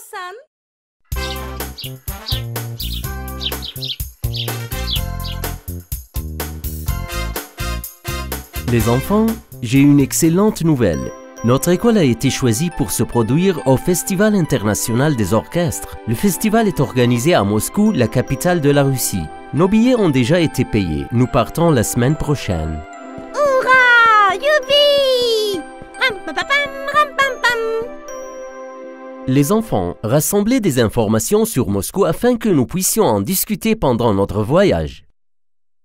San. Les enfants, j'ai une excellente nouvelle. Notre école a été choisie pour se produire au Festival international des orchestres. Le festival est organisé à Moscou, la capitale de la Russie. Nos billets ont déjà été payés. Nous partons la semaine prochaine. Hourra! Youpi! Les enfants, rassemblez des informations sur Moscou afin que nous puissions en discuter pendant notre voyage.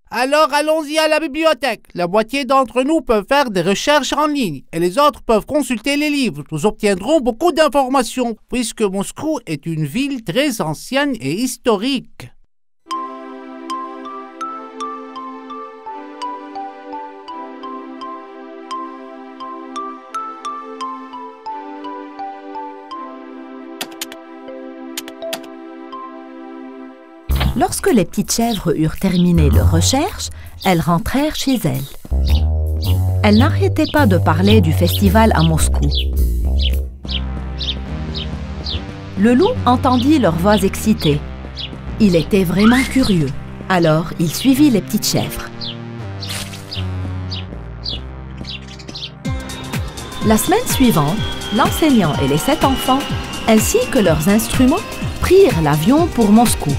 Alors allons-y à la bibliothèque. La moitié d'entre nous peuvent faire des recherches en ligne et les autres peuvent consulter les livres. Nous obtiendrons beaucoup d'informations puisque Moscou est une ville très ancienne et historique. Lorsque les petites chèvres eurent terminé leurs recherches, elles rentrèrent chez elles. Elles n'arrêtaient pas de parler du festival à Moscou. Le loup entendit leurs voix excitées. Il était vraiment curieux, alors il suivit les petites chèvres. La semaine suivante, l'enseignant et les 7 enfants, ainsi que leurs instruments, prirent l'avion pour Moscou.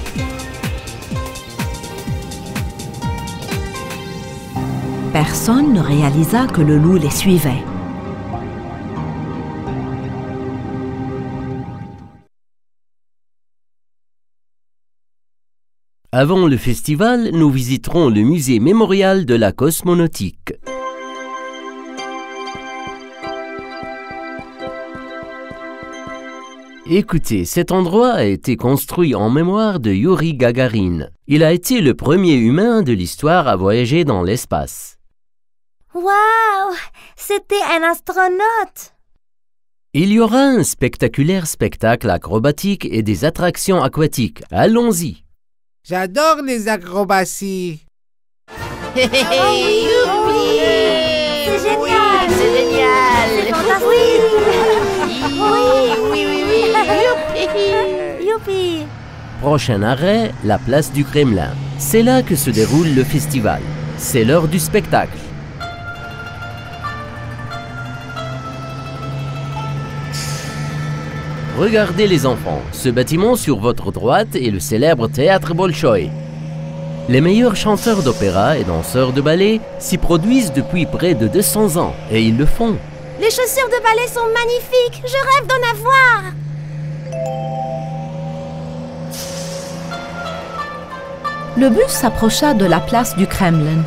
Personne ne réalisa que le loup les suivait. Avant le festival, nous visiterons le musée mémorial de la cosmonautique. Écoutez, cet endroit a été construit en mémoire de Youri Gagarin. Il a été le premier humain de l'histoire à voyager dans l'espace. Waouh! C'était un astronaute! Il y aura un spectaculaire spectacle acrobatique et des attractions aquatiques. Allons-y! J'adore les acrobaties. C'est génial! C'est génial! C'est fantastique! Oui! Youpi! Prochain arrêt, la place du Kremlin. C'est là que se déroule le festival. C'est l'heure du spectacle. Regardez les enfants, ce bâtiment sur votre droite est le célèbre théâtre Bolchoï. Les meilleurs chanteurs d'opéra et danseurs de ballet s'y produisent depuis près de 200 ans et ils le font. Les chaussures de ballet sont magnifiques! Je rêve d'en avoir! Le bus s'approcha de la place du Kremlin.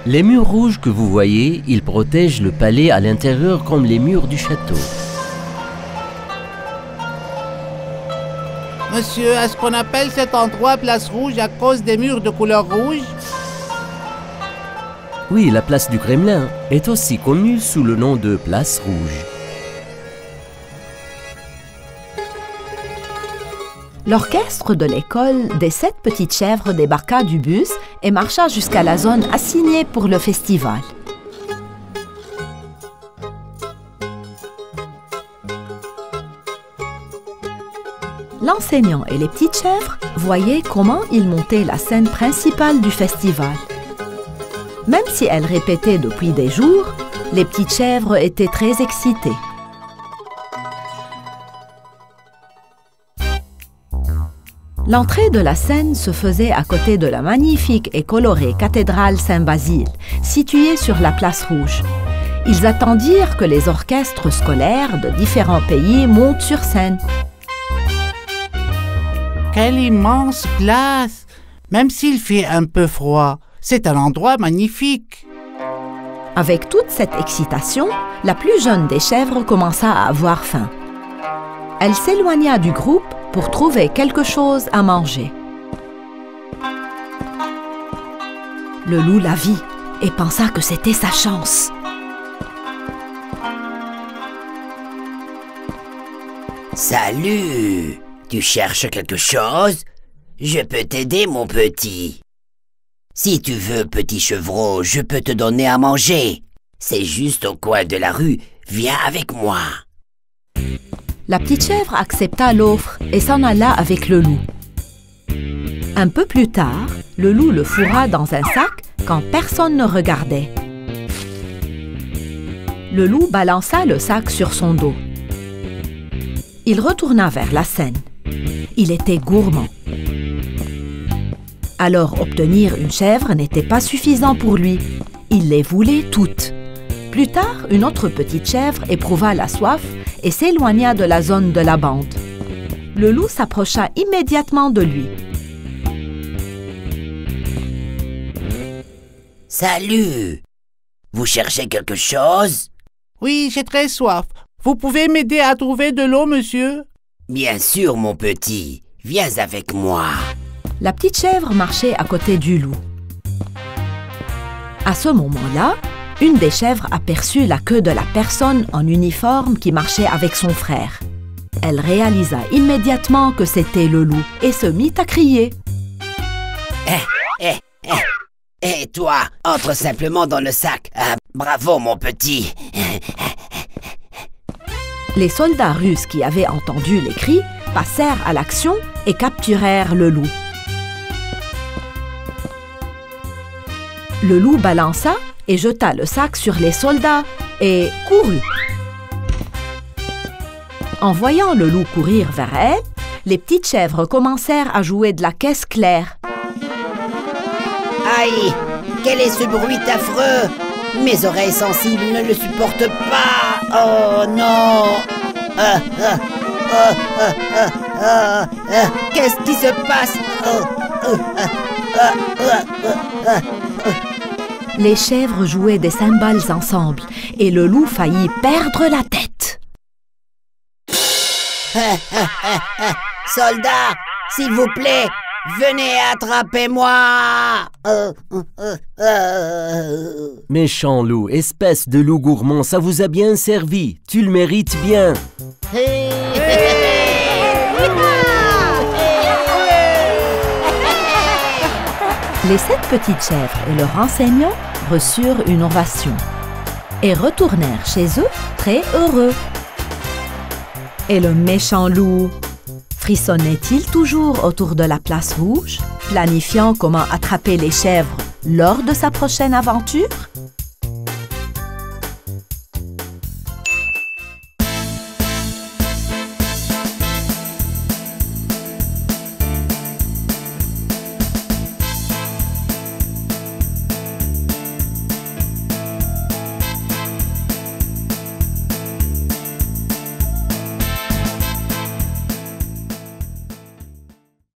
Les murs rouges que vous voyez, ils protègent le palais à l'intérieur comme les murs du château. Monsieur, est-ce qu'on appelle cet endroit place rouge à cause des murs de couleur rouge? Oui, la place du Kremlin est aussi connue sous le nom de place rouge. L'orchestre de l'école des 7 petites chèvres débarqua du bus et marcha jusqu'à la zone assignée pour le festival. L'enseignant et les petites chèvres voyaient comment ils montaient la scène principale du festival. Même si elles répétaient depuis des jours, les petites chèvres étaient très excitées. L'entrée de la scène se faisait à côté de la magnifique et colorée cathédrale Saint-Basile, située sur la place rouge. Ils attendirent que les orchestres scolaires de différents pays montent sur scène. Quelle immense place! Même s'il fait un peu froid, c'est un endroit magnifique. Avec toute cette excitation, la plus jeune des chèvres commença à avoir faim. Elle s'éloigna du groupe pour trouver quelque chose à manger. Le loup la vit et pensa que c'était sa chance. Salut! Tu cherches quelque chose? Je peux t'aider, mon petit. Si tu veux, petit chevreau, je peux te donner à manger. C'est juste au coin de la rue. Viens avec moi. La petite chèvre accepta l'offre et s'en alla avec le loup. Un peu plus tard, le loup le fourra dans un sac quand personne ne regardait. Le loup balança le sac sur son dos. Il retourna vers la Seine. Il était gourmand. Alors obtenir une chèvre n'était pas suffisant pour lui. Il les voulait toutes. Plus tard, une autre petite chèvre éprouva la soif et s'éloigna de la zone de la bande. Le loup s'approcha immédiatement de lui. Salut! Vous cherchez quelque chose? Oui, j'ai très soif. Vous pouvez m'aider à trouver de l'eau, monsieur? Bien sûr, mon petit. Viens avec moi. La petite chèvre marchait à côté du loup. À ce moment-là, une des chèvres aperçut la queue de la personne en uniforme qui marchait avec son frère. Elle réalisa immédiatement que c'était le loup et se mit à crier. Et toi, entre simplement dans le sac. Ah, bravo, mon petit. Les soldats russes qui avaient entendu les cris passèrent à l'action et capturèrent le loup. Le loup balança et jeta le sac sur les soldats et courut. En voyant le loup courir vers elle, les petites chèvres commencèrent à jouer de la caisse claire. Aïe! Quel est ce bruit affreux? Mes oreilles sensibles ne le supportent pas. Oh non! Qu'est-ce qui se passe? Les chèvres jouaient des cymbales ensemble et le loup faillit perdre la tête. Soldats, s'il vous plaît, venez attraper-moi! Méchant loup, espèce de loup gourmand, ça vous a bien servi. Tu le mérites bien. Les 7 petites chèvres et leur enseignant reçurent une ovation et retournèrent chez eux très heureux. Et le méchant loup frissonnait-il toujours autour de la place rouge, planifiant comment attraper les chèvres lors de sa prochaine aventure?